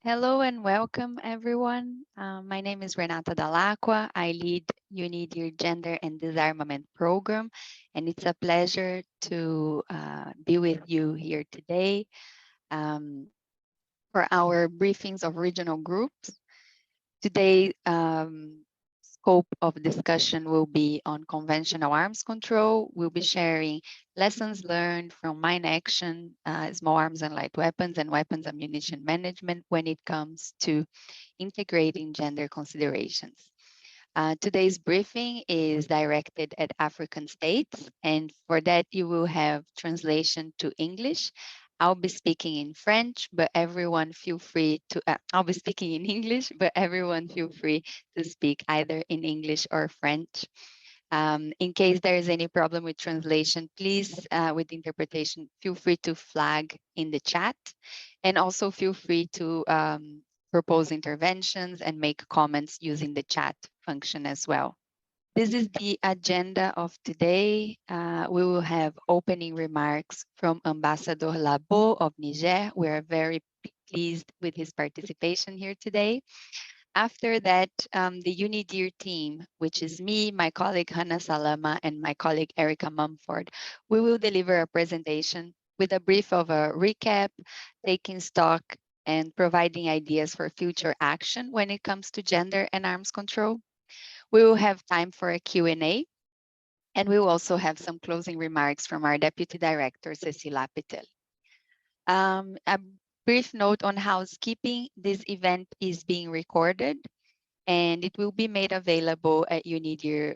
Hello and welcome, everyone. My name is Renata Dall'Acqua. I lead UNIDIR Gender and Disarmament program, and it's a pleasure to be with you here today for our briefings of regional groups. Today, scope of discussion will be on conventional arms control. We'll be sharing lessons learned from mine action, small arms and light weapons, and weapons ammunition management when it comes to integrating gender considerations. Today's briefing is directed at African states, and for that you will have translation to English. I'll be speaking in French, but everyone feel free to, I'll be speaking in English, but everyone feel free to speak either in English or French. In case there is any problem with translation, please, with interpretation, feel free to flag in the chat, and also feel free to propose interventions and make comments using the chat function as well. This is the agenda of today. We will have opening remarks from Ambassador Labo of Niger. We are very pleased with his participation here today. After that, the UNIDIR team, which is me, my colleague Hannah Salama, and my colleague Erica Mumford, we will deliver a presentation with a brief of a recap, taking stock and providing ideas for future action when it comes to gender and arms control. We will have time for a Q&A, and we will also have some closing remarks from our Deputy Director, Cecilia Pitel. A brief note on housekeeping: this event is being recorded and it will be made available at UNIDIR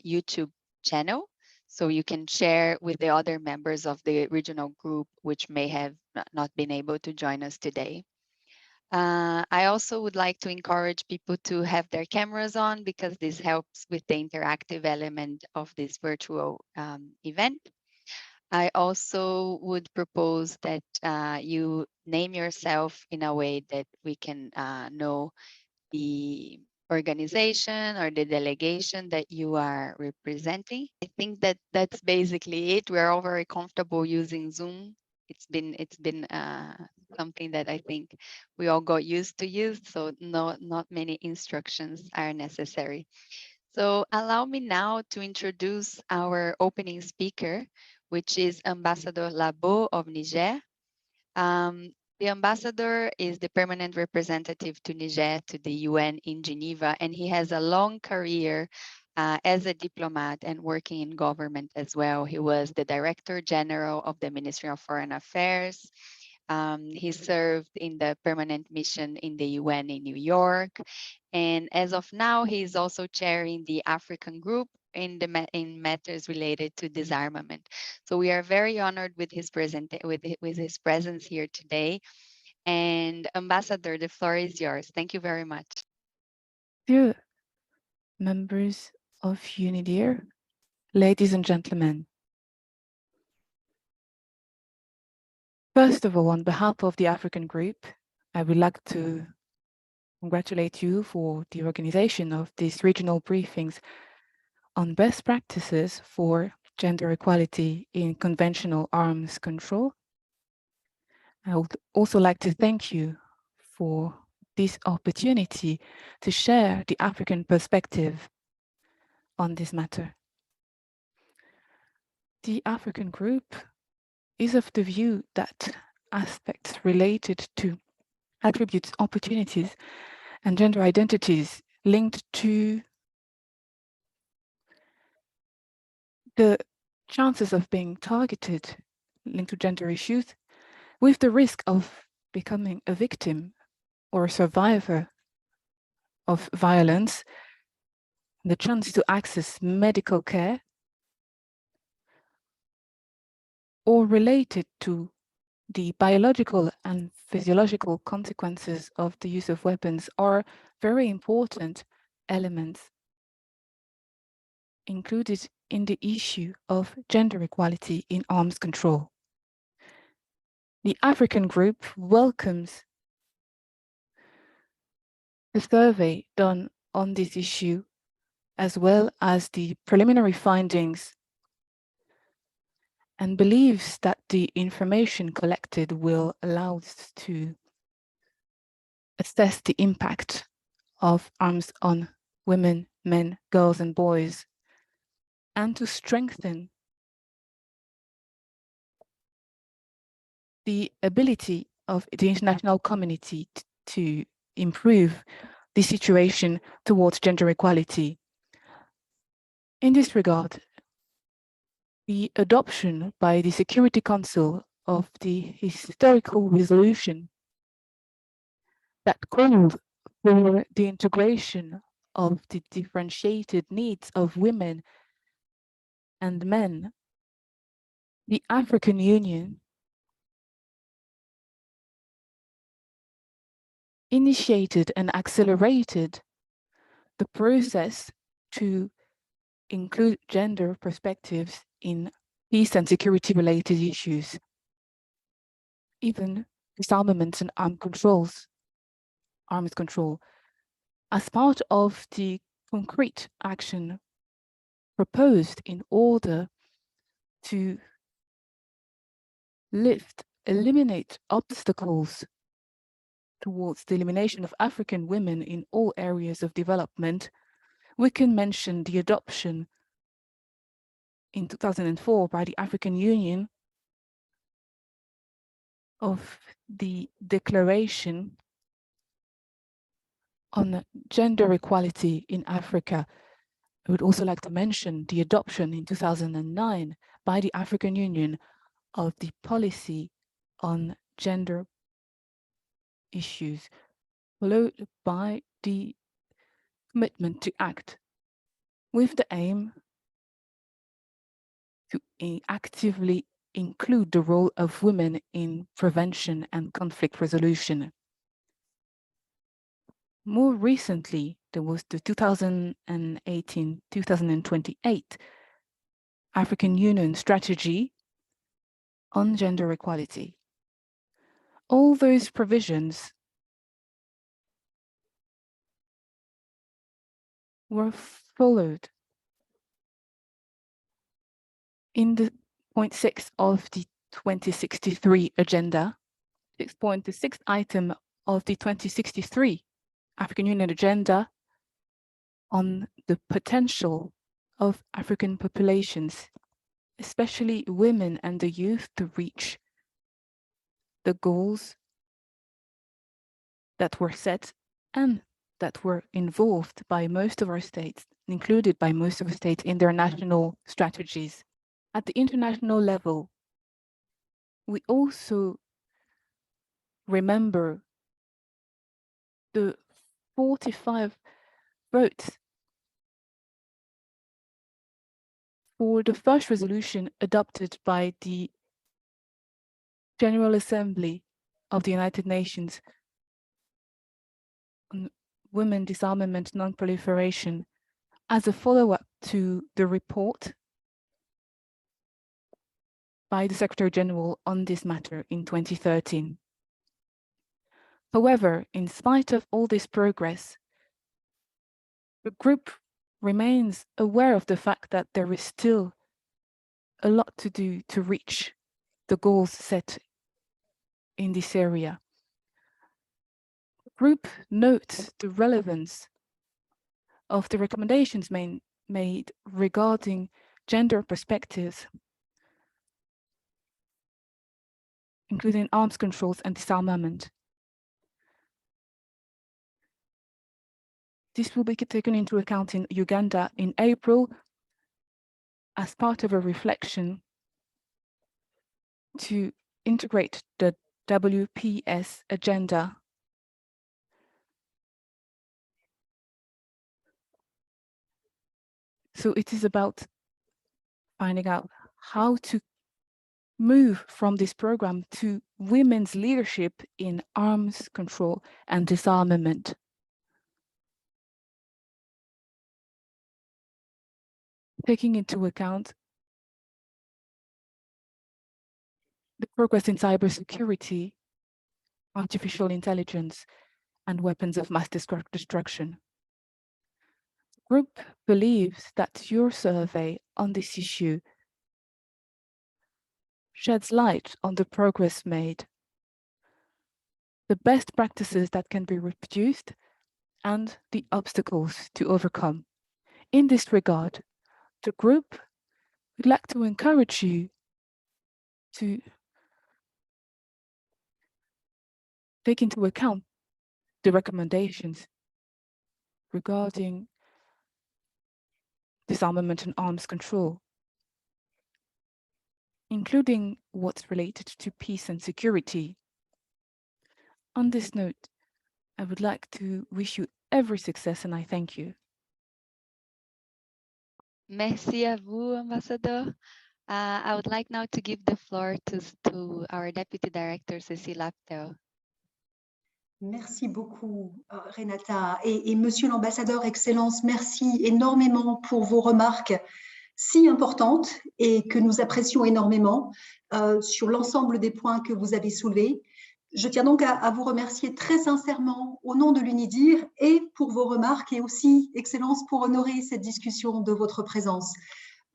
YouTube channel. So you can share with the other members of the regional group which may have not been able to join us today. I also would like to encourage people to have their cameras on because this helps with the interactive element of this virtual event. I also would propose that you name yourself in a way that we can know the organization or the delegation that you are representing. I think that that's basically it. We're all very comfortable using Zoom. It's been something that I think we all got used to use, so not many instructions are necessary. So allow me now to introduce our opening speaker, which is Ambassador Labo of Niger. The ambassador is the permanent representative to Niger to the UN in Geneva, and he has a long career as a diplomat and working in government as well. He was the Director General of the Ministry of Foreign Affairs. He served in the permanent mission in the UN in New York. And as of now, he's also chairing the African group in matters related to disarmament. So we are very honored with his with his presence here today. And Ambassador, the floor is yours. Thank you very much. Dear members of UNIDIR, ladies and gentlemen, first of all, on behalf of the African group, I would like to congratulate you for the organization of these regional briefings on best practices for gender equality in conventional arms control. I would also like to thank you for this opportunity to share the African perspective on this matter. The African group is of the view that aspects related to attributes, opportunities, and gender identities linked to the chances of being targeted, linked to gender issues, with the risk of becoming a victim or a survivor of violence, the chance to access medical care, or related to the biological and physiological consequences of the use of weapons are very important elements included in the issue of gender equality in arms control. The African group welcomes the survey done on this issue, as well as the preliminary findings, and believes that the information collected will allow us to assess the impact of arms on women, men, girls, and boys, and to strengthen the ability of the international community to improve the situation towards gender equality. In this regard, the adoption by the Security Council of the historical resolution that called for the integration of the differentiated needs of women and men, the African Union initiated and accelerated the process to include gender perspectives in peace and security related issues, even disarmament and arms control, as part of the concrete action proposed in order to eliminate obstacles towards the elimination of African women in all areas of development. We can mention the adoption in 2004 by the African Union of the Declaration on Gender Equality in Africa. I would also like to mention the adoption in 2009 by the African Union of the Policy on Gender Issues, followed by the commitment to act with the aim to actively include the role of women in prevention and conflict resolution. More recently, there was the 2018-2028 African Union Strategy on Gender Equality. All those provisions were followed in the point 6 of the 2063 agenda, 6.6 item of the 2063 African Union agenda on the potential of African populations, especially women and the youth, to reach the goals that were set and that were involved by most of our states, included by most of our states in their national strategies. At the international level, we also remember the 45 votes for the first resolution adopted by the General Assembly of the United Nations on women, disarmament, non-proliferation, as a follow-up to the report by the Secretary General on this matter in 2013. However, in spite of all this progress, the group remains aware of the fact that there is still a lot to do to reach the goals set in this area. The group notes the relevance of the recommendations made regarding gender perspectives, including arms controls and disarmament. This will be taken into account in Uganda in April as part of a reflection to integrate the WPS agenda So it is about finding out how to move from this program to women's leadership in arms control and disarmament. Taking into account the progress in cybersecurity, artificial intelligence, and weapons of mass destruction. The group believes that your survey on this issue sheds light on the progress made the best practices that can be reproduced, and the obstacles to overcome. In this regard, the group would like to encourage you to take into account the recommendations regarding disarmament and arms control, including what's related to peace and security. On this note, I would like to wish you every success and I thank you. Merci à vous, Ambassador. I would like now to give the floor to our Deputy Director, Cécile Aptel. Merci beaucoup, Renata. Et Monsieur l'Ambassadeur, Excellence, merci énormément pour vos remarques si importantes et que nous apprécions énormément sur l'ensemble des points que vous avez soulevés. Je tiens donc à vous remercier très sincèrement au nom de l'UNIDIR et pour vos remarques et aussi, Excellence, pour honorer cette discussion de votre présence.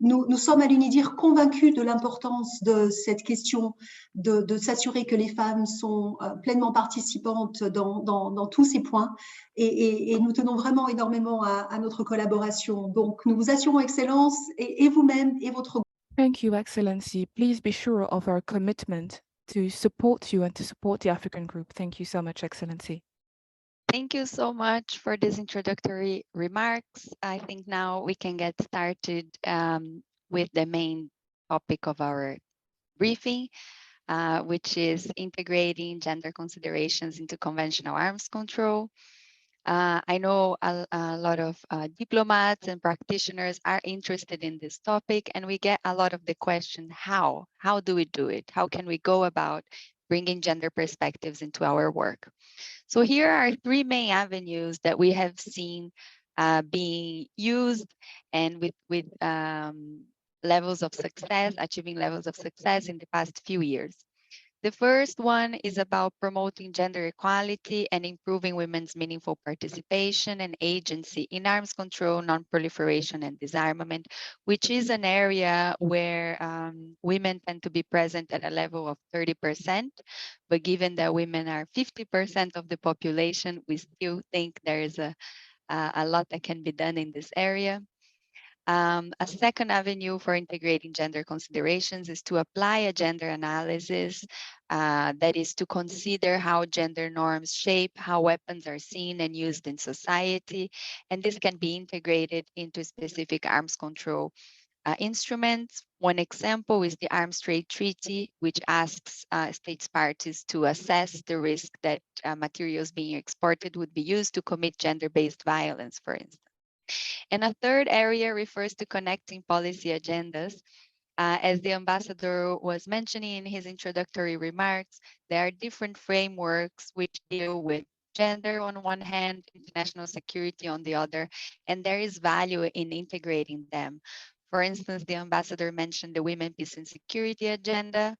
Nous sommes à l'UNIDIR convaincus de l'importance de cette question de s'assurer que les femmes sont pleinement participantes dans tous ces points et nous tenons vraiment énormément à notre collaboration. Donc, nous vous assurons, Excellence, et vous-même et votre groupe. Thank you, Excellency. Please be sure of our commitment to support you and to support the African group. Thank you so much, Excellency. Thank you so much for this introductory remarks. I think now we can get started with the main topic of our briefing, which is integrating gender considerations into conventional arms control. I know a lot of diplomats and practitioners are interested in this topic, and we get a lot of the question, how? How do we do it? How can we go about bringing gender perspectives into our work? So here are three main avenues that we have seen being used and with levels of success, achieving levels of success in the past few years. The first one is about promoting gender equality and improving women's meaningful participation and agency in arms control, non-proliferation, and disarmament, which is an area where women tend to be present at a level of 30%. But given that women are 50% of the population, we still think there is a lot that can be done in this area. A second avenue for integrating gender considerations is to apply a gender analysis, that is to consider how gender norms shape how weapons are seen and used in society. And this can be integrated into specific arms control instruments. One example is the Arms Trade Treaty, which asks states parties to assess the risk that materials being exported would be used to commit gender-based violence, for instance. And a third area refers to connecting policy agendas. As the ambassador was mentioning in his introductory remarks, there are different frameworks which deal with gender on one hand, international security on the other, and there is value in integrating them. For instance, the ambassador mentioned the Women, Peace and Security agenda,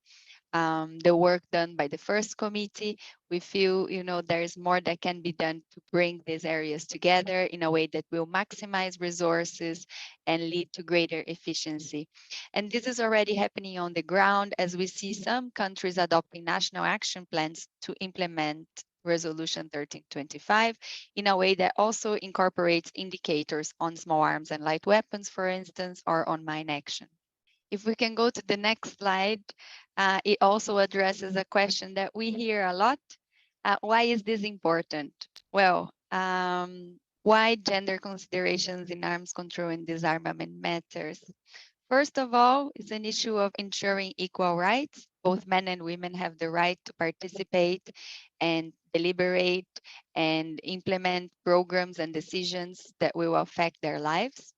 the work done by the first committee. We feel, there is more that can be done to bring these areas together in a way that will maximize resources and lead to greater efficiency. And this is already happening on the ground as we see some countries adopting national action plans to implement Resolution 1325 in a way that also incorporates indicators on small arms and light weapons, for instance, or on mine action. If we can go to the next slide, it also addresses a question that we hear a lot. Why is this important? Well, why gender considerations in arms control and disarmament matters? First of all, it's an issue of ensuring equal rights. Both men and women have the right to participate and deliberate and implement programs and decisions that will affect their lives.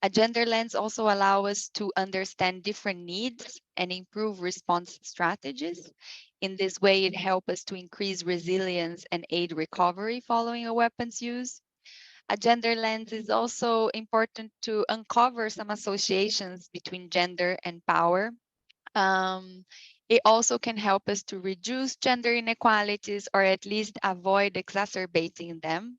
A gender lens also allows us to understand different needs and improve response strategies. In this way, it helps us to increase resilience and aid recovery following a weapons use. A gender lens is also important to uncover some associations between gender and power. It also can help us to reduce gender inequalities or at least avoid exacerbating them.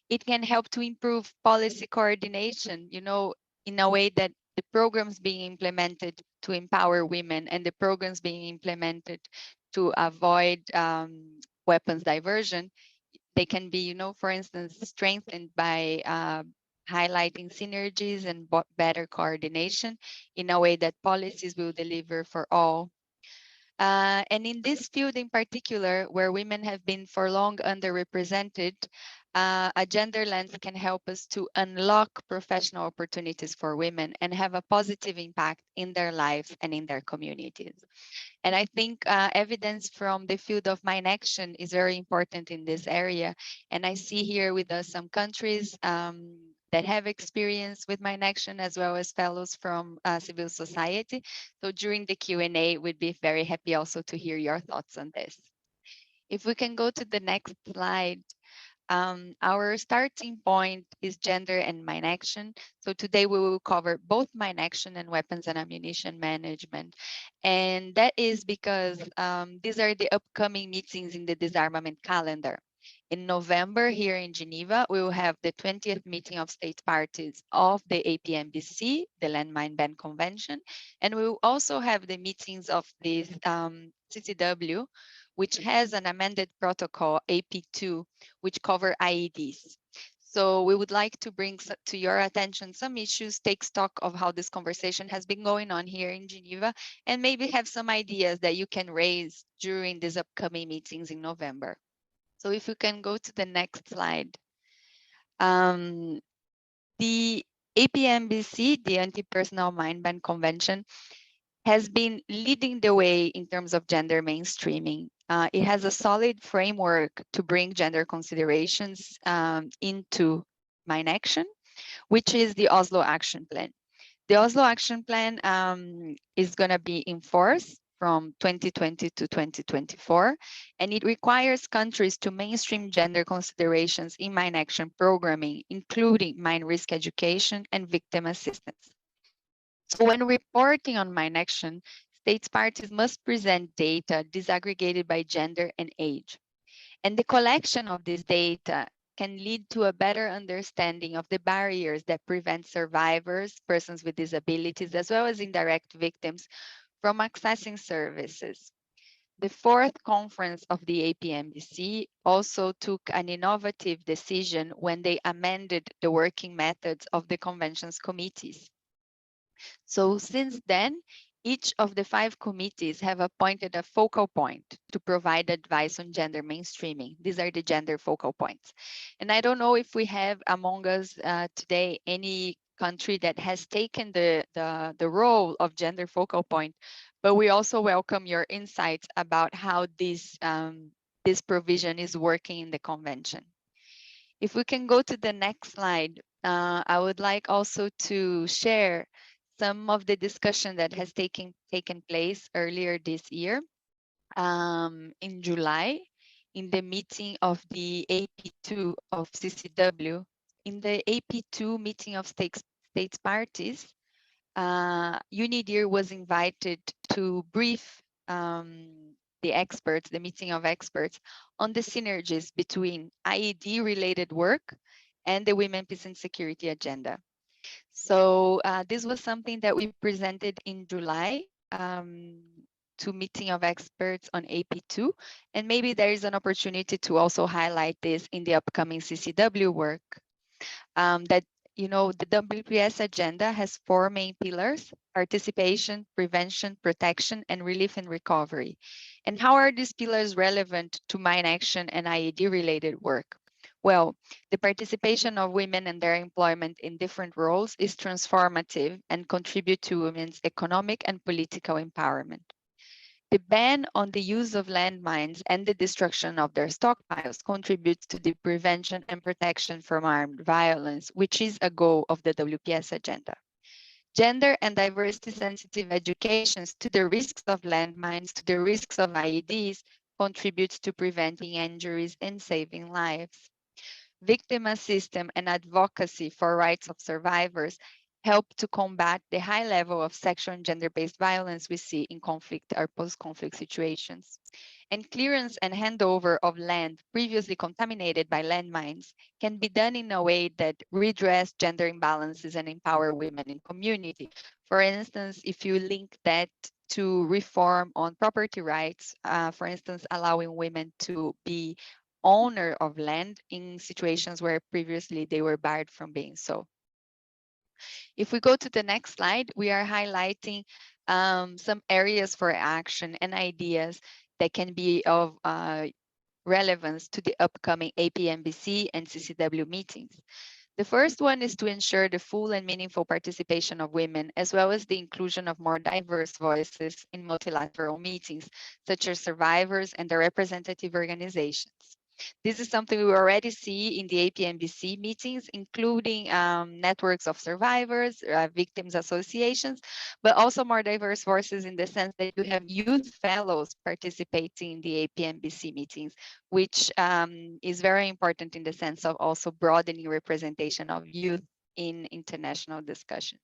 It can help to improve policy coordination, in a way that the programs being implemented to empower women and the programs being implemented to avoid weapons diversion, they can be, for instance, strengthened by highlighting synergies and better coordination in a way that policies will deliver for all. And in this field in particular, where women have been for long underrepresented, a gender lens can help us to unlock professional opportunities for women and have a positive impact in their lives and in their communities. And I think evidence from the field of mine action is very important in this area. And I see here with us some countries that have experience with mine action, as well as fellows from civil society. So during the Q&A, we'd be very happy also to hear your thoughts on this. If we can go to the next slide. Our starting point is gender and mine action. So today we will cover both mine action and weapons and ammunition management. And that is because these are the upcoming meetings in the disarmament calendar. In November here in Geneva, we will have the 20th meeting of state parties of the APMBC, the Landmine Ban Convention, and we will also have the meetings of the CCW, which has an amended protocol, AP2, which cover IEDs. So we would like to bring to your attention some issues, take stock of how this conversation has been going on here in Geneva, and maybe have some ideas that you can raise during these upcoming meetings in November. So if you can go to the next slide. The APMBC, the Anti-Personnel Mine Ban Convention, has been leading the way in terms of gender mainstreaming. It has a solid framework to bring gender considerations into mine action, which is the Oslo Action Plan. The Oslo Action Plan is going to be in force from 2020 to 2024, and it requires countries to mainstream gender considerations in mine action programming, including mine risk education and victim assistance. So when reporting on mine action, states parties must present data disaggregated by gender and age. And the collection of this data can lead to a better understanding of the barriers that prevent survivors, persons with disabilities, as well as indirect victims from accessing services. The fourth conference of the APMBC also took an innovative decision when they amended the working methods of the convention's committees. So since then, each of the 5 committees have appointed a focal point to provide advice on gender mainstreaming. These are the gender focal points. And I don't know if we have among us today any country that has taken the role of gender focal point, but we also welcome your insights about how this provision is working in the convention. If we can go to the next slide, I would like also to share some of the discussion that has taken place earlier this year in July in the meeting of the AP2 of CCW. In the AP2 meeting of states parties, UNIDIR was invited to brief the experts, the meeting of experts, on the synergies between IED-related work and the Women, Peace and Security agenda. So this was something that we presented in July to meeting of experts on AP2, and maybe there is an opportunity to also highlight this in the upcoming CCW work. That the WPS agenda has 4 main pillars: participation, prevention, protection, and relief and recovery. And how are these pillars relevant to mine action and IED-related work? Well, the participation of women and their employment in different roles is transformative and contribute to women's economic and political empowerment. The ban on the use of landmines and the destruction of their stockpiles contributes to the prevention and protection from armed violence, which is a goal of the WPS agenda. Gender and diversity sensitive educations to the risks of landmines, to the risks of IEDs, contributes to preventing injuries and saving lives. Victim assistance and advocacy for rights of survivors help to combat the high level of sexual and gender-based violence we see in conflict or post-conflict situations. And clearance and handover of land previously contaminated by landmines can be done in a way that redress gender imbalances and empower women in community. For instance, if you link that to reform on property rights, for instance, allowing women to be owner of land in situations where previously they were barred from being so. If we go to the next slide, we are highlighting some areas for action and ideas that can be of relevance to the upcoming APMBC and CCW meetings. The first one is to ensure the full and meaningful participation of women, as well as the inclusion of more diverse voices in multilateral meetings, such as survivors and their representative organizations. This is something we already see in the APMBC meetings, including networks of survivors, victims associations, but also more diverse voices in the sense that you have youth fellows participating in the APMBC meetings, which is very important in the sense of also broadening representation of youth in international discussions.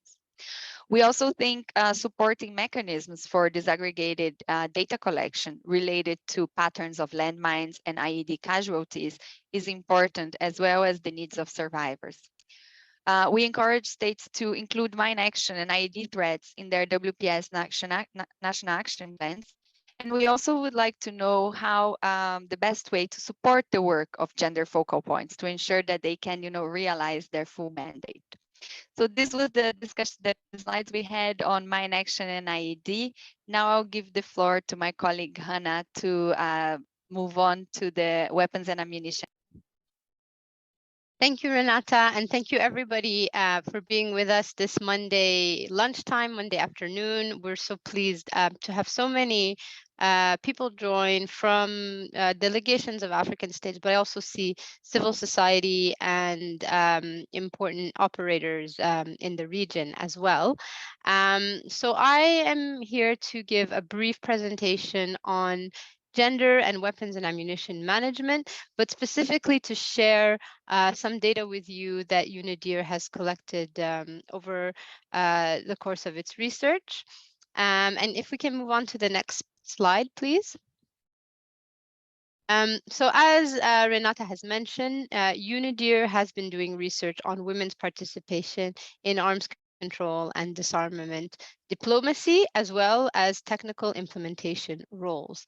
We also think supporting mechanisms for disaggregated data collection related to patterns of landmines and IED casualties is important, as well as the needs of survivors. We encourage states to include mine action and IED threats in their WPS national action plans. And we also would like to know how the best way to support the work of gender focal points to ensure that they can, realize their full mandate. So this was the discussion, the slides we had on mine action and IED. Now I'll give the floor to my colleague Hannah to move on to the weapons and ammunition. Thank you, Renata, and thank you everybody for being with us this Monday lunchtime, Monday afternoon. We're so pleased to have so many people join from delegations of African states, but I also see civil society and important operators in the region as well. So I am here to give a brief presentation on gender and weapons and ammunition management, but specifically to share some data with you that UNIDIR has collected over the course of its research. And if we can move on to the next slide, please. So as Renata has mentioned, UNIDIR has been doing research on women's participation in arms control and disarmament diplomacy, as well as technical implementation roles.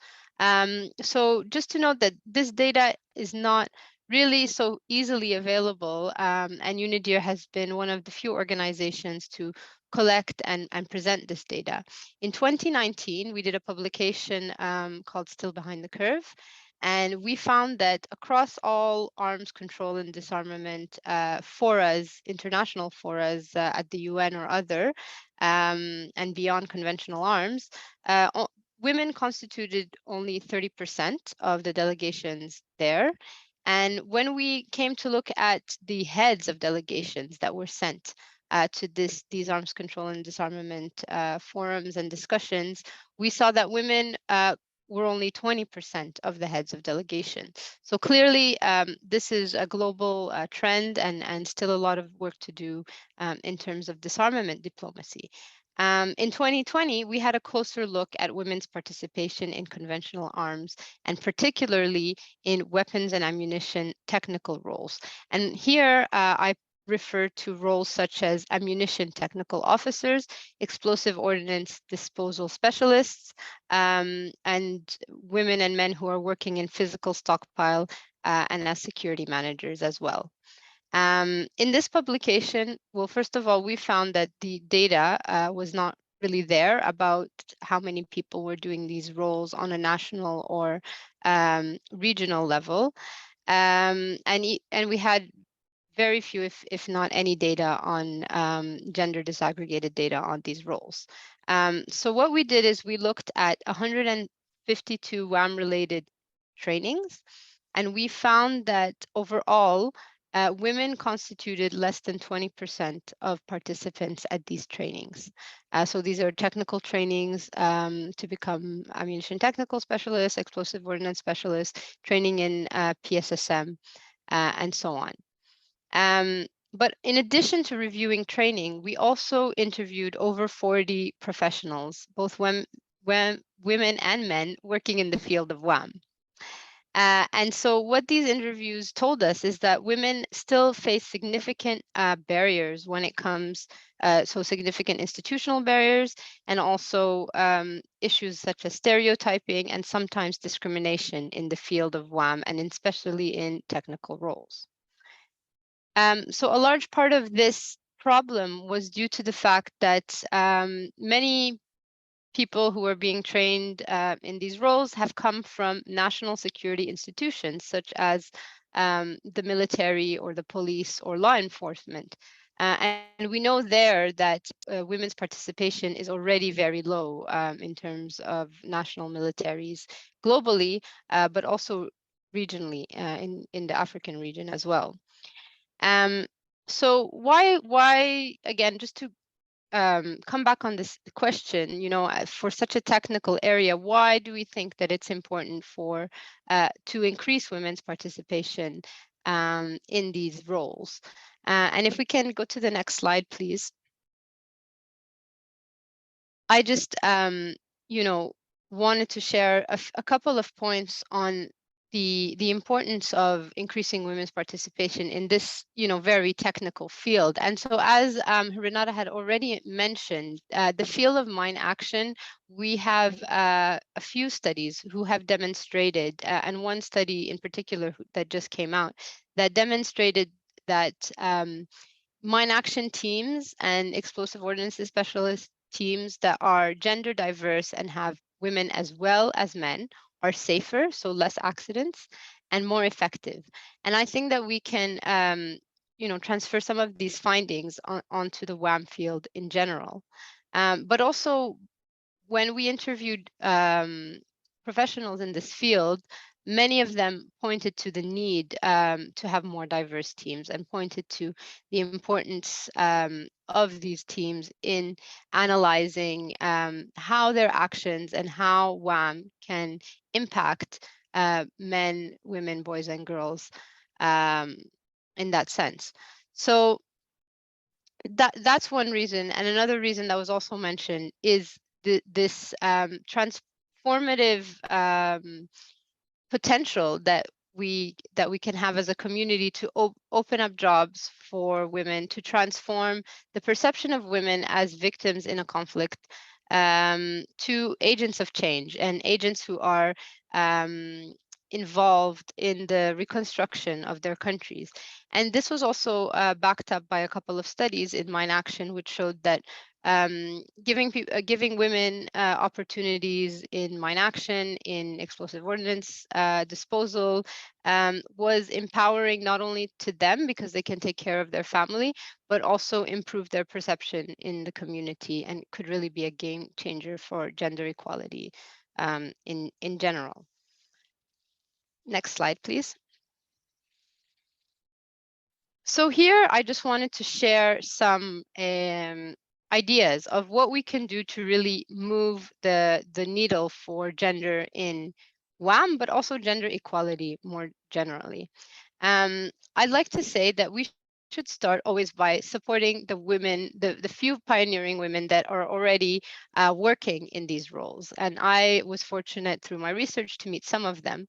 So just to note that this data is not really so easily available, and UNIDIR has been one of the few organizations to collect and present this data. In 2019, we did a publication called Still Behind the Curve, and we found that across all arms control and disarmament forums, international forums at the UN or other, and beyond conventional arms, women constituted only 30% of the delegations there. And when we came to look at the heads of delegations that were sent to these arms control and disarmament forums and discussions, we saw that women were only 20% of the heads of delegation. So clearly, this is a global trend and still a lot of work to do in terms of disarmament diplomacy. In 2020, we had a closer look at women's participation in conventional arms, and particularly in weapons and ammunition technical roles. And here I refer to roles such as ammunition technical officers, explosive ordnance disposal specialists, and women and men who are working in physical stockpile and as security managers as well. In this publication, well, first of all, we found that the data was not really there about how many people were doing these roles on a national or regional level. And we had very few, if not any, data on gender disaggregated data on these roles. So what we did is we looked at 152 WAM-related trainings, and we found that overall, women constituted less than 20% of participants at these trainings. So these are technical trainings to become ammunition technical specialists, explosive ordnance specialists, training in PSSM, and so on. But in addition to reviewing training, we also interviewed over 40 professionals, both women and men working in the field of WAM. And so what these interviews told us is that women still face significant barriers when it comes, so significant institutional barriers, and also issues such as stereotyping and sometimes discrimination in the field of WAM, and especially in technical roles. So a large part of this problem was due to the fact that many people who are being trained in these roles have come from national security institutions, such as the military or the police or law enforcement. And we know there that women's participation is already very low in terms of national militaries globally, but also regionally in the African region as well. So why again, just to come back on this question, you know, for such a technical area, why do we think that it's important for to increase women's participation in these roles? And if we can go to the next slide, please. I just, you know, wanted to share a couple of points on the importance of increasing women's participation in this, you know, very technical field. And so, as Renata had already mentioned, the field of mine action, we have a few studies who have demonstrated, and one study in particular that just came out, that demonstrated that mine action teams and explosive ordnances specialist teams that are gender diverse and have women as well as men are safer, so less accidents, and more effective. And I think that we can, you know, transfer some of these findings onto the WAM field in general. But also, when we interviewed professionals in this field, many of them pointed to the need to have more diverse teams and pointed to the importance of these teams in analyzing how their actions and how WAM can impact men, women, boys, and girls in that sense. So that's one reason. And another reason that was also mentioned is this transformative potential that we can have as a community to open up jobs for women, to transform the perception of women as victims in a conflict to agents of change and agents who are involved in the reconstruction of their countries. And this was also backed up by a couple of studies in Mine Action, which showed that giving women opportunities in mine action, in explosive ordnance disposal, was empowering not only to them because they can take care of their family, but also improve their perception in the community, and could really be a game changer for gender equality in general. Next slide, please. So here I just wanted to share some ideas of what we can do to really move the needle for gender in WAM, but also gender equality more generally. I'd like to say that we should start always by supporting the women, the few pioneering women that are already working in these roles. And I was fortunate through my research to meet some of them.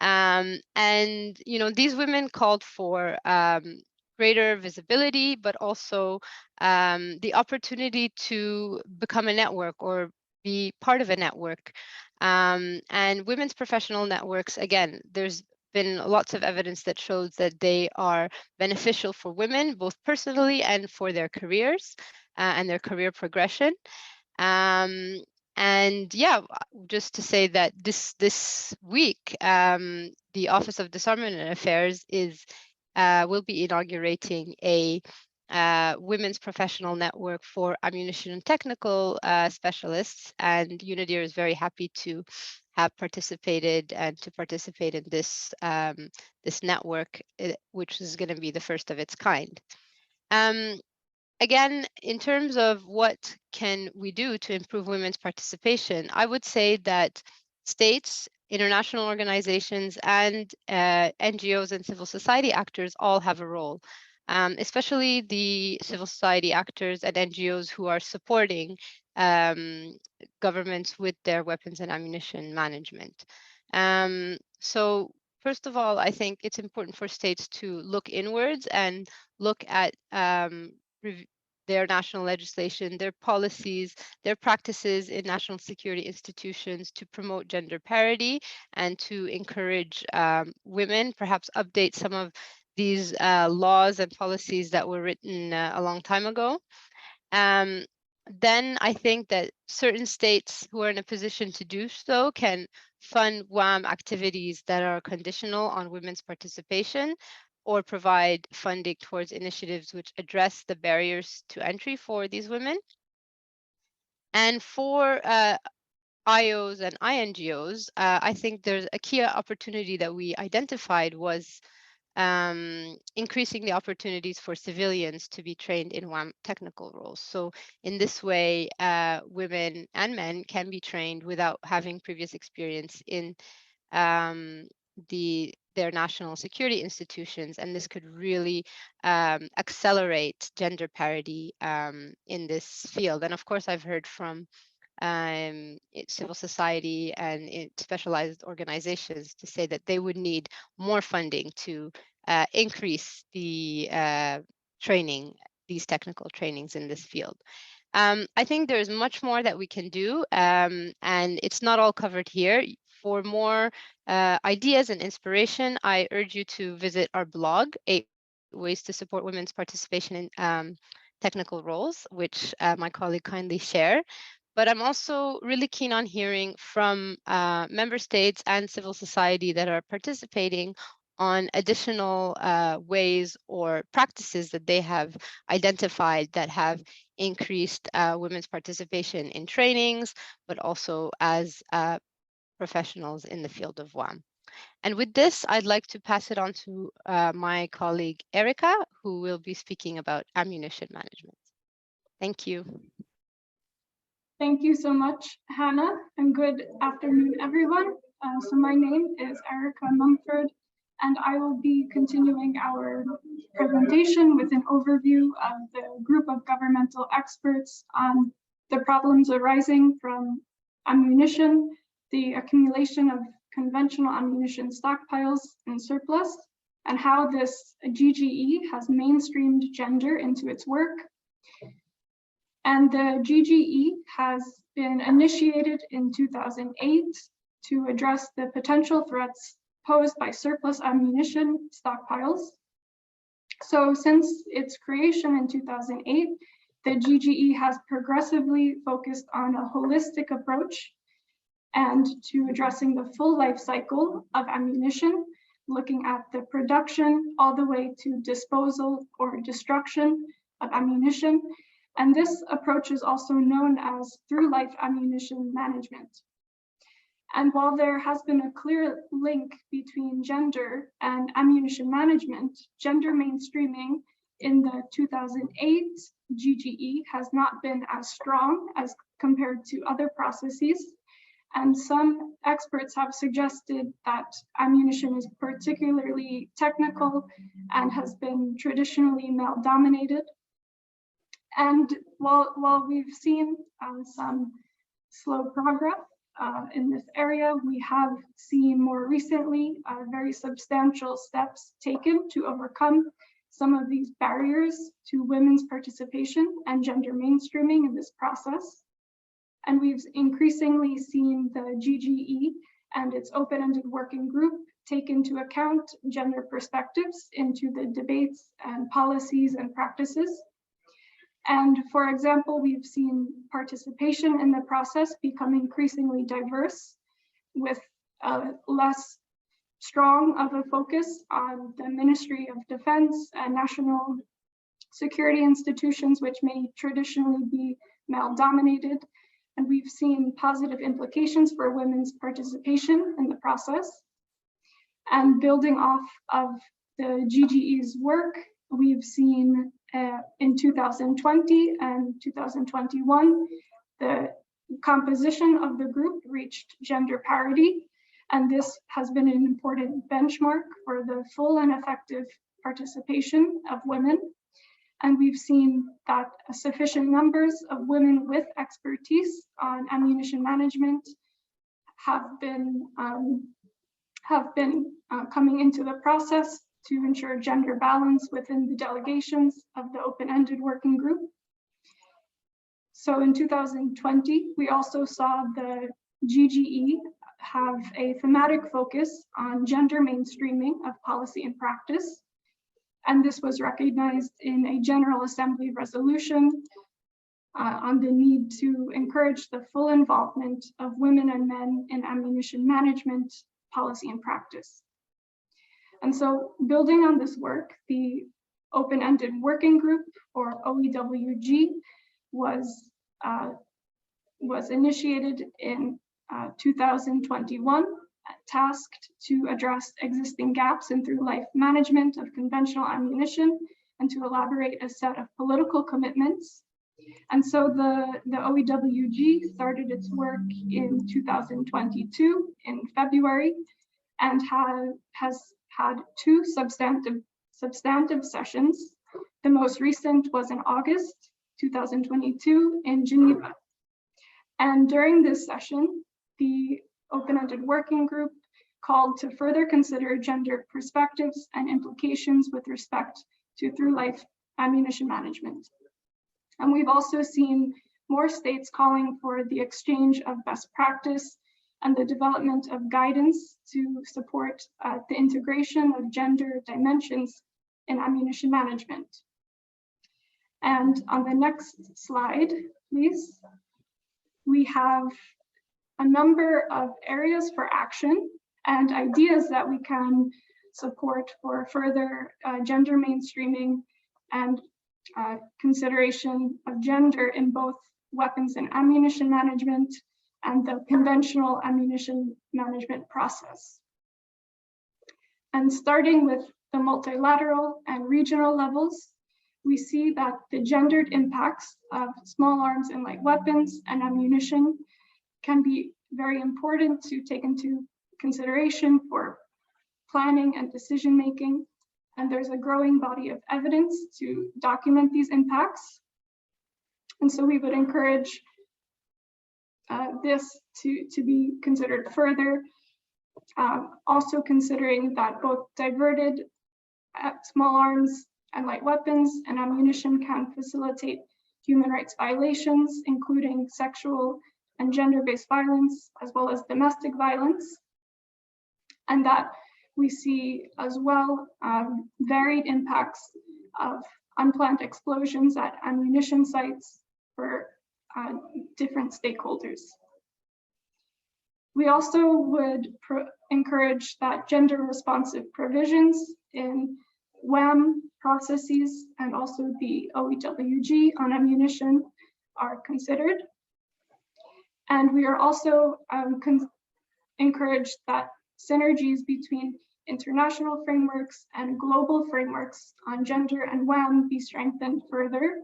And you know, these women called for greater visibility, but also the opportunity to become a network or be part of a network. And women's professional networks, again, there's been lots of evidence that shows that they are beneficial for women, both personally and for their careers and their career progression. And yeah, just to say that this week, the Office of Disarmament and Affairs will be inaugurating a women's professional network for ammunition and technical specialists, and UNIDIR is very happy to have participated and to participate in this this network, which is going to be the first of its kind. Again, in terms of what can we do to improve women's participation, I would say that states, international organizations, and NGOs and civil society actors all have a role. especially the civil society actors and NGOs who are supporting governments with their weapons and ammunition management. So first of all, I think it's important for states to look inwards and look at their national legislation, their policies, their practices in national security institutions to promote gender parity and to encourage women, perhaps update some of these laws and policies that were written a long time ago. Then I think that certain states who are in a position to do so can fund WAM activities that are conditional on women's participation or provide funding towards initiatives which address the barriers to entry for these women. And for IOs and INGOs, I think there's a key opportunity that we identified was increasing the opportunities for civilians to be trained in WAM technical roles. So in this way, women and men can be trained without having previous experience in their national security institutions, and this could really accelerate gender parity in this field. And of course, I've heard from civil society and specialized organizations to say that they would need more funding to increase the training, these technical trainings in this field. I think there's much more that we can do, and it's not all covered here. For more ideas and inspiration, I urge you to visit our blog, 8 Ways to Support Women's Participation in Technical Roles, which my colleague kindly shared. But I'm also really keen on hearing from member states and civil society that are participating on additional ways or practices that they have identified that have increased women's participation in trainings, but also as professionals in the field of WAM. And with this, I'd like to pass it on to my colleague, Erica, who will be speaking about ammunition management. Thank you. Thank you so much, Hannah, and good afternoon, everyone. So my name is Erica Mumford, and I will be continuing our presentation with an overview of the group of governmental experts on the problems arising from ammunition, the accumulation of conventional ammunition stockpiles and surplus, and how this GGE has mainstreamed gender into its work. And the GGE has been initiated in 2008 to address the potential threats posed by surplus ammunition stockpiles. So since its creation in 2008, the GGE has progressively focused on a holistic approach and to addressing the full life cycle of ammunition, looking at the production all the way to disposal or destruction of ammunition. And this approach is also known as through-life ammunition management. And while there has been a clear link between gender and ammunition management, gender mainstreaming in the 2008 GGE has not been as strong as compared to other processes. And some experts have suggested that ammunition is particularly technical and has been traditionally male-dominated. And while we've seen some slow progress in this area, we have seen more recently very substantial steps taken to overcome some of these barriers to women's participation and gender mainstreaming in this process. And we've increasingly seen the GGE and its open-ended working group take into account gender perspectives into the debates and policies and practices. And for example, we've seen participation in the process become increasingly diverse with less strong of a focus on the Ministry of Defense and national security institutions, which may traditionally be male-dominated. And we've seen positive implications for women's participation in the process. And building off of the GGE's work, we've seen in 2020 and 2021, the composition of the group reached gender parity. And this has been an important benchmark for the full and effective participation of women. And we've seen that sufficient numbers of women with expertise on ammunition management have been coming into the process to ensure gender balance within the delegations of the open-ended working group. So in 2020, we also saw the GGE have a thematic focus on gender mainstreaming of policy and practice. And this was recognized in a General Assembly resolution on the need to encourage the full involvement of women and men in ammunition management, policy and practice. And so building on this work, the Open-Ended Working Group, or OEWG, was initiated in 2021, tasked to address existing gaps in through-life management of conventional ammunition and to elaborate a set of political commitments. And so the OEWG started its work in 2022 in February and has had two substantive sessions. The most recent was in August 2022 in Geneva. And during this session, the Open-Ended Working Group called to further consider gender perspectives and implications with respect to through-life ammunition management. And we've also seen more states calling for the exchange of best practice and the development of guidance to support the integration of gender dimensions in ammunition management. And on the next slide, please, we have a number of areas for action and ideas that we can support for further gender mainstreaming and consideration of gender in both weapons and ammunition management and the conventional ammunition management process. And starting with the multilateral and regional levels, we see that the gendered impacts of small arms and light weapons and ammunition can be very important to take into consideration for planning and decision making. And there's a growing body of evidence to document these impacts. And so we would encourage this to be considered further. Also considering that both diverted small arms and light weapons and ammunition can facilitate human rights violations, including sexual and gender-based violence, as well as domestic violence. And that we see as well varied impacts of unplanned explosions at ammunition sites for different stakeholders. We also would encourage that gender responsive provisions in WAM processes and also the OEWG on ammunition are considered. And we are also encouraged that synergies between international frameworks and global frameworks on gender and WAM be strengthened further.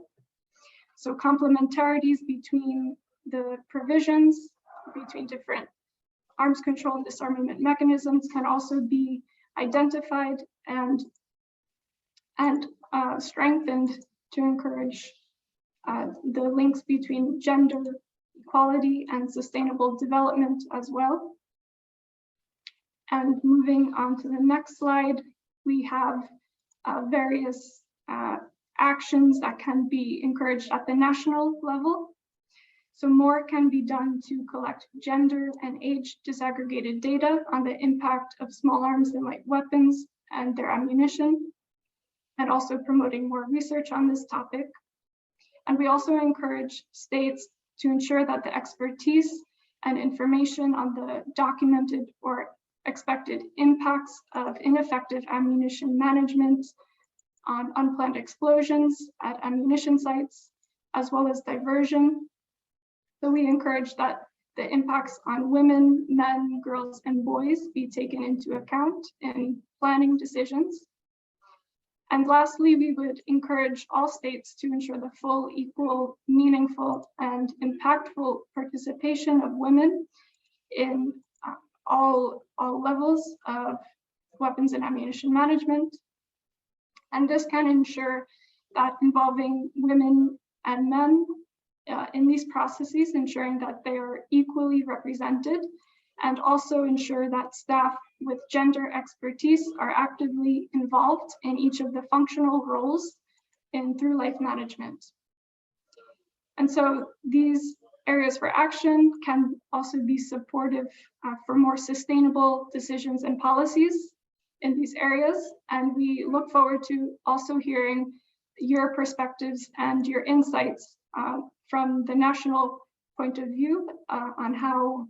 So complementarities between the provisions between different arms control and disarmament mechanisms can also be identified and strengthened to encourage the links between gender equality and sustainable development as well. And moving on to the next slide, we have various actions that can be encouraged at the national level. So more can be done to collect gender and age disaggregated data on the impact of small arms and light weapons and their ammunition, and also promoting more research on this topic. And we also encourage states to ensure that the expertise and information on the documented or expected impacts of ineffective ammunition management on unplanned explosions at ammunition sites, as well as diversion. So we encourage that the impacts on women, men, girls, and boys be taken into account in planning decisions. And lastly, we would encourage all states to ensure the full, equal, meaningful, and impactful participation of women in all levels of weapons and ammunition management. And this can ensure that involving women and men in these processes, ensuring that they are equally represented, and also ensure that staff with gender expertise are actively involved in each of the functional roles in through life management. And so these areas for action can also be supportive for more sustainable decisions and policies in these areas. And we look forward to also hearing your perspectives and your insights from the national point of view on how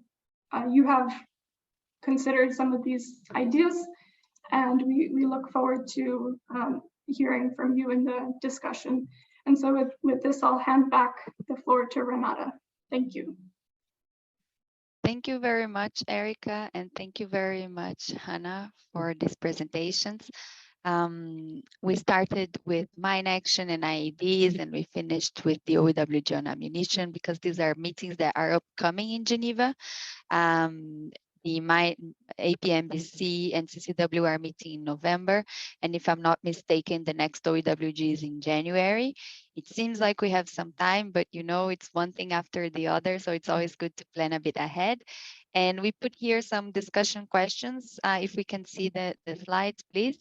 you have considered some of these ideas. And we look forward to hearing from you in the discussion. And so with this, I'll hand back the floor to Renata. Thank you. Thank you very much, Erica, and thank you very much, Hannah, for these presentations. We started with mine action and IEDs, and we finished with the OEWG on ammunition, because these are meetings that are upcoming in Geneva. The APMBC and CCW are meeting in November, and if I'm not mistaken, the next OEWG is in January. It seems like we have some time, but you know, it's one thing after the other, so it's always good to plan a bit ahead. And we put here some discussion questions, if we can see the slides, please,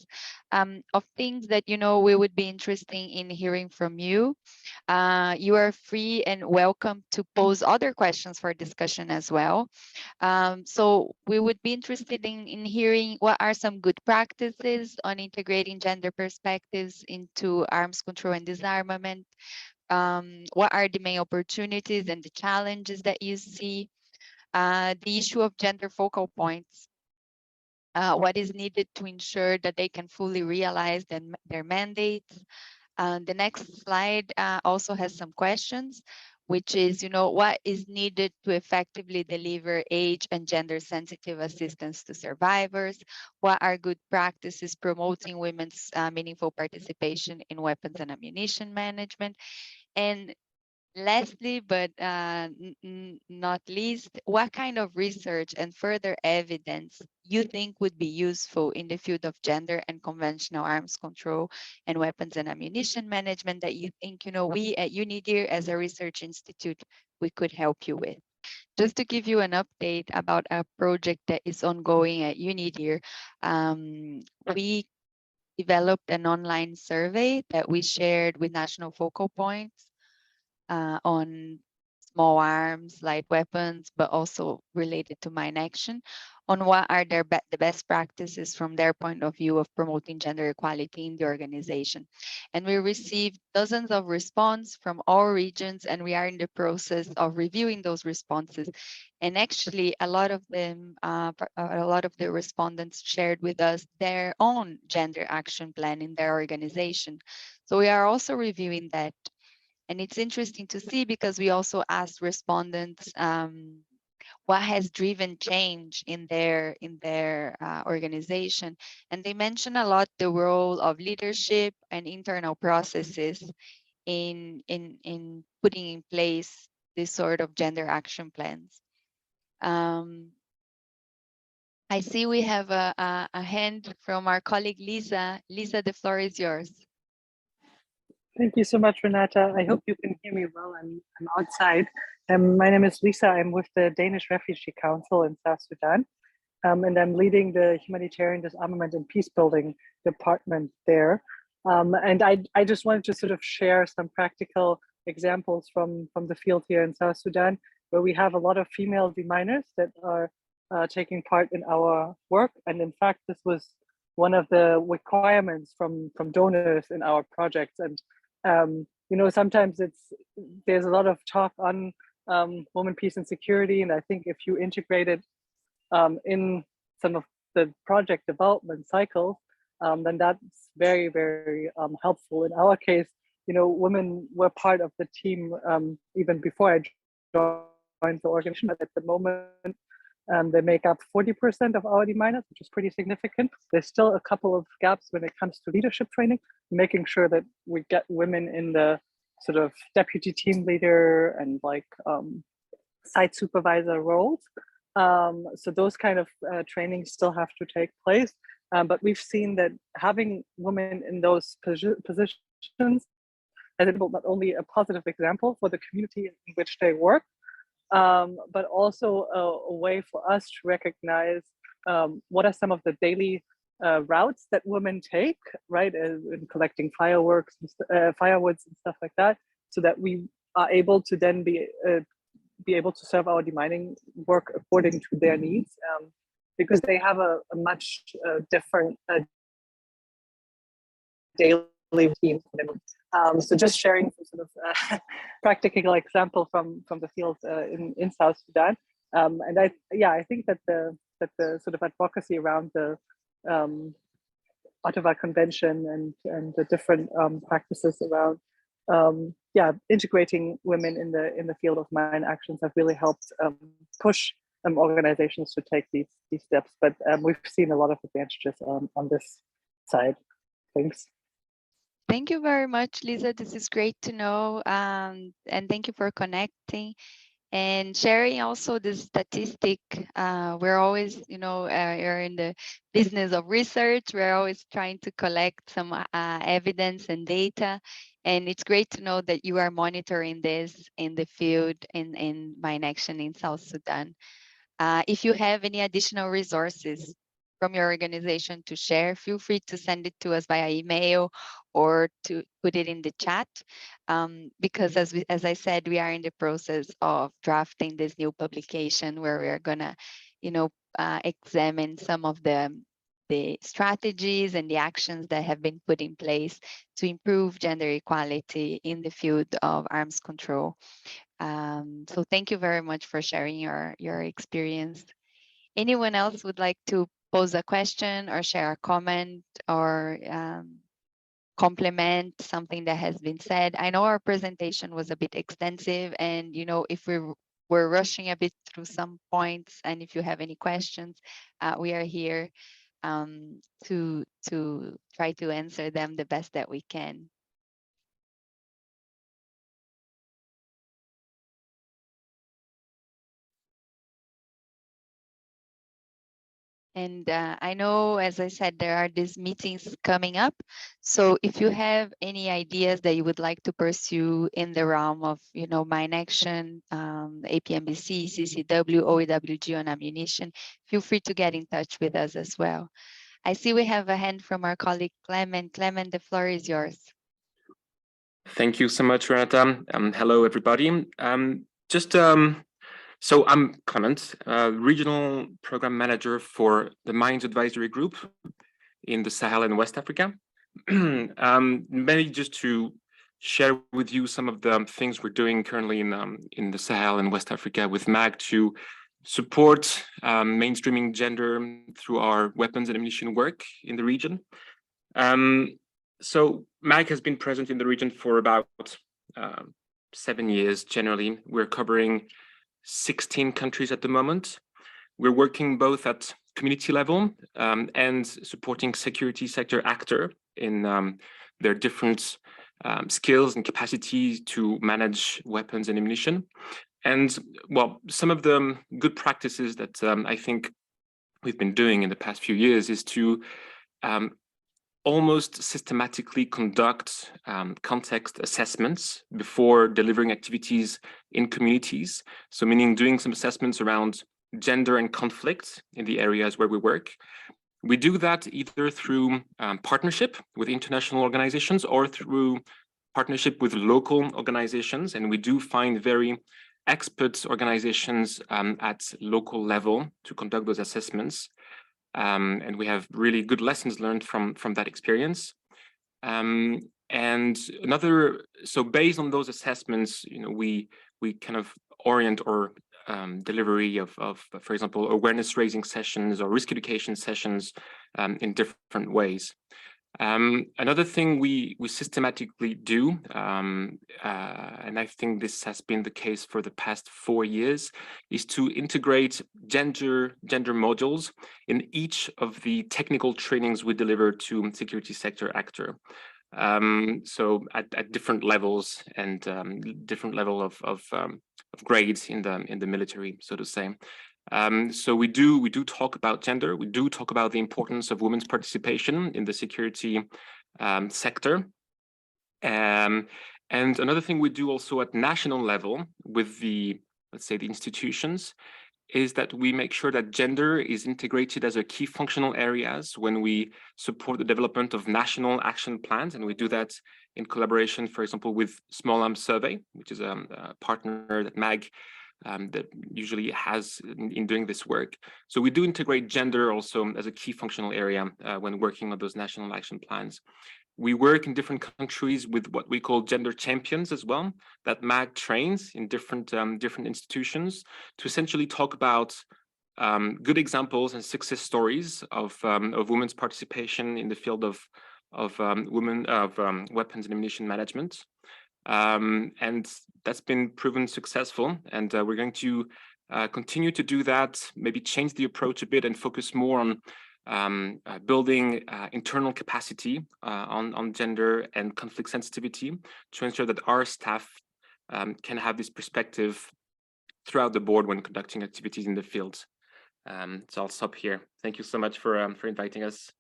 of things that, you know, we would be interested in hearing from you. You are free and welcome to pose other questions for discussion as well. So we would be interested in hearing what are some good practices on integrating gender perspectives into arms control and disarmament. What are the main opportunities and the challenges that you see? The issue of gender focal points. What is needed to ensure that they can fully realize their mandates. The next slide also has some questions, which is, you know, what is needed to effectively deliver age and gender sensitive assistance to survivors? What are good practices promoting women's meaningful participation in weapons and ammunition management? And lastly, but not least, what kind of research and further evidence you think would be useful in the field of gender and conventional arms control and weapons and ammunition management that you think, you know, we at UNIDIR as a research institute, we could help you with? Just to give you an update about a project that is ongoing at UNIDIR, we developed an online survey that we shared with national focal points on small arms, light weapons, but also related to mine action, on what are the best practices from their point of view of promoting gender equality in the organization. And we received dozens of responses from all regions, and we are in the process of reviewing those responses. And actually, a lot of them, a lot of the respondents shared with us their own gender action plan in their organization. So we are also reviewing that. And it's interesting to see, because we also asked respondents what has driven change in their organization. And they mentioned a lot the role of leadership and internal processes in putting in place this sort of gender action plans. I see we have a hand from our colleague Lisa. Lisa, the floor is yours. Thank you so much, Renata. I hope you can hear me well. I'm outside. My name is Lisa. I'm with the Danish Refugee Council in South Sudan, and I'm leading the Humanitarian Disarmament and Peacebuilding department there. And I just wanted to sort of share some practical examples from the field here in South Sudan, where we have a lot of female deminers that are taking part in our work. And in fact, this was one of the requirements from donors in our projects. And you know, sometimes there's a lot of talk on women, peace, and security, and I think if you integrate it in some of the project development cycles, then that's very, very helpful. In our case, you know, women were part of the team even before I joined the organization. But at the moment, they make up 40% of our deminers, which is pretty significant. There's still a couple of gaps when it comes to leadership training, making sure that we get women in the sort of deputy team leader and like site supervisor roles. So those kind of trainings still have to take place. But we've seen that having women in those positions has enabled not only a positive example for the community in which they work, but also a way for us to recognize what are some of the daily routes that women take, right, in collecting firewoods and stuff like that, so that we are able to then be able to serve our demining work according to their needs, because they have a much different daily routine. So just sharing some sort of practical example from the field in South Sudan, and I think that the sort of advocacy around the Ottawa Convention and the different practices around integrating women in the field of mine actions have really helped push organizations to take these steps. But we've seen a lot of advantages on this side. Thanks. Thank you very much, Lisa. This is great to know. And thank you for connecting and sharing also this statistic. We're always, you're in the business of research. We're always trying to collect some evidence and data. And it's great to know that you are monitoring this in the field in mine action in South Sudan. If you have any additional resources from your organization to share, feel free to send it to us via email or to put it in the chat. Because as I said, we are in the process of drafting this new publication where we are gonna, examine some of the strategies and the actions that have been put in place to improve gender equality in the field of arms control. So thank you very much for sharing your experience. Anyone else would like to pose a question or share a comment or complement something that has been said? I know our presentation was a bit extensive, and if we're rushing a bit through some points, and if you have any questions, we are here to try to answer them the best that we can. And I know, as I said, there are these meetings coming up. So if you have any ideas that you would like to pursue in the realm of, mine action, APMBC, CCW, OEWG on ammunition, feel free to get in touch with us as well. I see we have a hand from our colleague, Clement. Clement, the floor is yours. Thank you so much, Renata. Hello, everybody. So I'm Clement, Regional Program Manager for the Mines Advisory Group in the Sahel and West Africa. Maybe just to share with you some of the things we're doing currently in the Sahel and West Africa with MAG to support mainstreaming gender through our weapons and ammunition work in the region. So MAG has been present in the region for about 7 years generally. We're covering 16 countries at the moment. We're working both at community level and supporting security sector actor in their different skills and capacities to manage weapons and ammunition. And well, some of the good practices that I think we've been doing in the past few years is to almost systematically conduct context assessments before delivering activities in communities. So meaning doing some assessments around gender and conflict in the areas where we work. We do that either through partnership with international organizations or through partnership with local organizations. And we do find very expert organizations at local level to conduct those assessments. And we have really good lessons learned from that experience. And so based on those assessments, we kind of orient our delivery of, for example, awareness raising sessions or risk education sessions in different ways. Another thing we systematically do, and I think this has been the case for the past 4 years, is to integrate gender modules in each of the technical trainings we deliver to security sector actor. So at different levels and different level of grades in the military, so to say. So we do talk about gender. We do talk about the importance of women's participation in the security sector. And another thing we do also at national level with the, let's say, the institutions, is that we make sure that gender is integrated as a key functional areas when we support the development of national action plans. And we do that in collaboration, for example, with Small Arms Survey, which is a partner that MAG that usually has in doing this work. So we do integrate gender also as a key functional area when working on those national action plans. We work in different countries with what we call gender champions as well, that MAG trains in different institutions to essentially talk about good examples and success stories of women's participation in the field of weapons and ammunition management. And that's been proven successful. And we're going to continue to do that, maybe change the approach a bit and focus more on building internal capacity on gender and conflict sensitivity to ensure that our staff can have this perspective throughout the board when conducting activities in the field. So I'll stop here. Thank you so much for inviting us.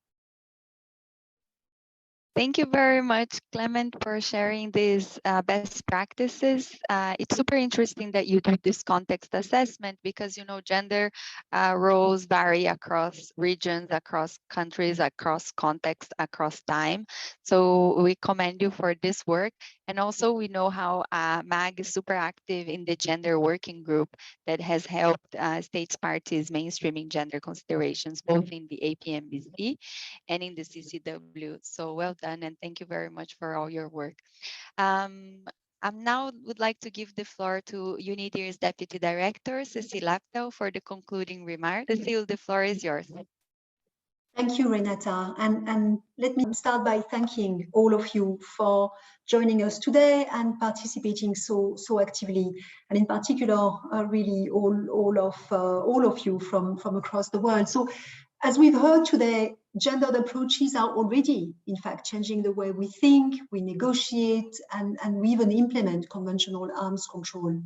Thank you very much, Clement, for sharing these best practices. It's super interesting that you do this context assessment because, you know, gender roles vary across regions, across countries, across context, across time. So we commend you for this work. And also we know how MAG is super active in the gender working group that has helped states parties mainstreaming gender considerations, both in the APMBC and in the CCW. So well done, and thank you very much for all your work. I now would like to give the floor to UNIDIR's Deputy Director, Cécile Aptel, for the concluding remarks. Cécile, the floor is yours. Thank you, Renata. And let me start by thanking all of you for joining us today and participating so actively, and in particular, really all of you from across the world. So, as we've heard today, gendered approaches are already, in fact, changing the way we think, we negotiate, and we even implement conventional arms control.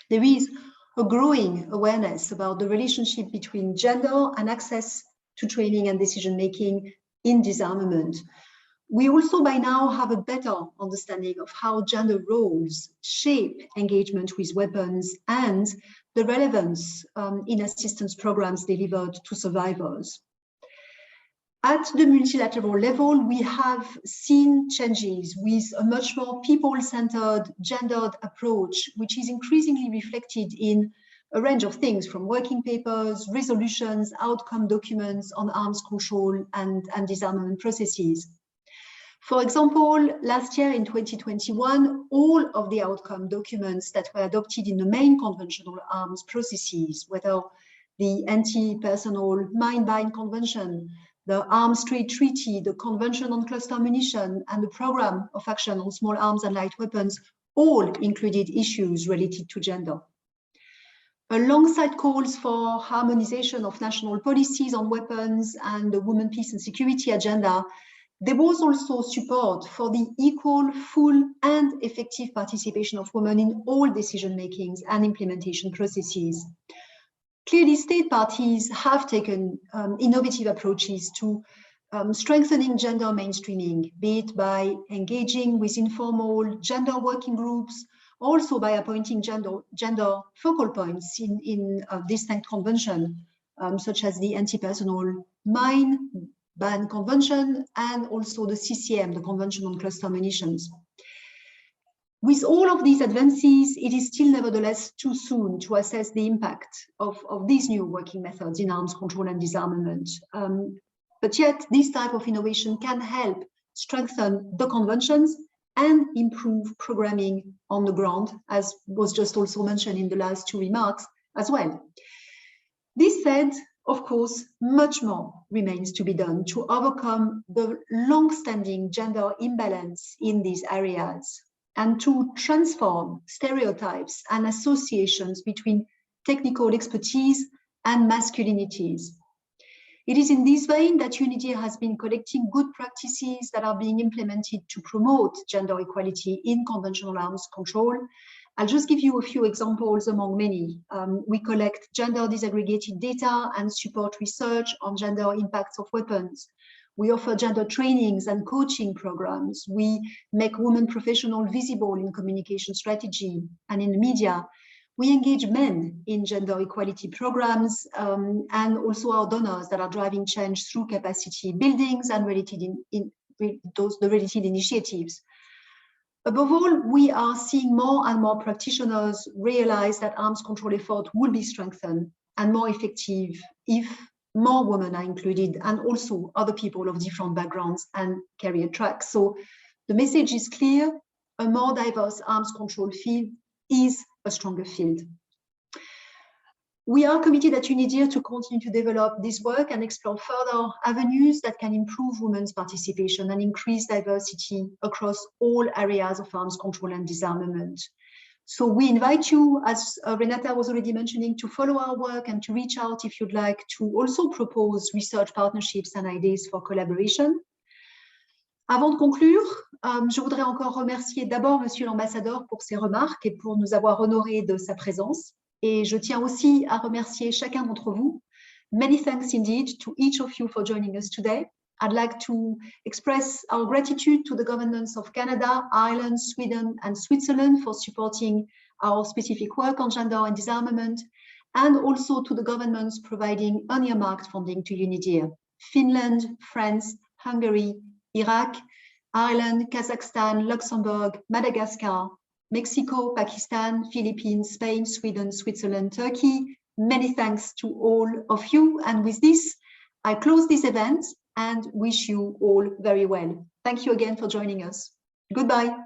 There is a growing awareness about the relationship between gender and access to training and decision-making in disarmament. We also by now have a better understanding of how gender roles shape engagement with weapons and the relevance in assistance programs delivered to survivors. At the multilateral level, we have seen changes with a much more people-centered, gendered approach, which is increasingly reflected in a range of things from working papers, resolutions, outcome documents on arms control and disarmament processes. For example, last year in 2021, all of the outcome documents that were adopted in the main conventional arms processes, whether the Anti-Personnel Mine-Bind Convention, the Arms Trade Treaty, the Convention on Cluster Munition, and the Programme of Action on Small Arms and Light Weapons, all included issues related to gender. Alongside calls for harmonization of national policies on weapons and the Women, Peace and Security agenda, there was also support for the equal, full and effective participation of women in all decision-makings and implementation processes. Clearly, state parties have taken innovative approaches to strengthening gender mainstreaming, be it by engaging with informal gender working groups, also by appointing gender focal points in distinct conventions, such as the Anti-Personnel Mine Ban Convention and also the CCM, the Convention on Cluster Munitions. With all of these advances, it is still nevertheless too soon to assess the impact of these new working methods in arms control and disarmament. But yet, this type of innovation can help strengthen the conventions and improve programming on the ground, as was just also mentioned in the last two remarks as well. This said, of course, much more remains to be done to overcome the long-standing gender imbalance in these areas and to transform stereotypes and associations between technical expertise and masculinities. It is in this vein that UNIDIR has been collecting good practices that are being implemented to promote gender equality in conventional arms control. I'll just give you a few examples among many. We collect gender disaggregated data and support research on gender impacts of weapons. We offer gender trainings and coaching programs. We make women professionals visible in communication strategy and in the media. We engage men in gender equality programs and also our donors that are driving change through capacity buildings and the related initiatives. Above all, we are seeing more and more practitioners realize that arms control effort will be strengthened and more effective if more women are included and also other people of different backgrounds and career tracks. So the message is clear: a more diverse arms control field is a stronger field. We are committed at UNIDIR to continue to develop this work and explore further avenues that can improve women's participation and increase diversity across all areas of arms control and disarmament. So we invite you, as Renata was already mentioning, to follow our work and to reach out if you'd like to also propose research partnerships and ideas for collaboration. Avant de conclure, je voudrais encore remercier d'abord Monsieur l'ambassadeur pour ses remarques et pour nous avoir honorés de sa présence. Et je tiens aussi à remercier chacun d'entre vous. Many thanks indeed to each of you for joining us today. I'd like to express our gratitude to the governments of Canada, Ireland, Sweden, and Switzerland for supporting our specific work on gender and disarmament, and also to the governments providing unearmarked funding to UNIDIR: Finland, France, Hungary, Iraq, Ireland, Kazakhstan, Luxembourg, Madagascar, Mexico, Pakistan, Philippines, Spain, Sweden, Switzerland, Turkey. Many thanks to all of you. And with this, I close this event and wish you all very well. Thank you again for joining us. Goodbye.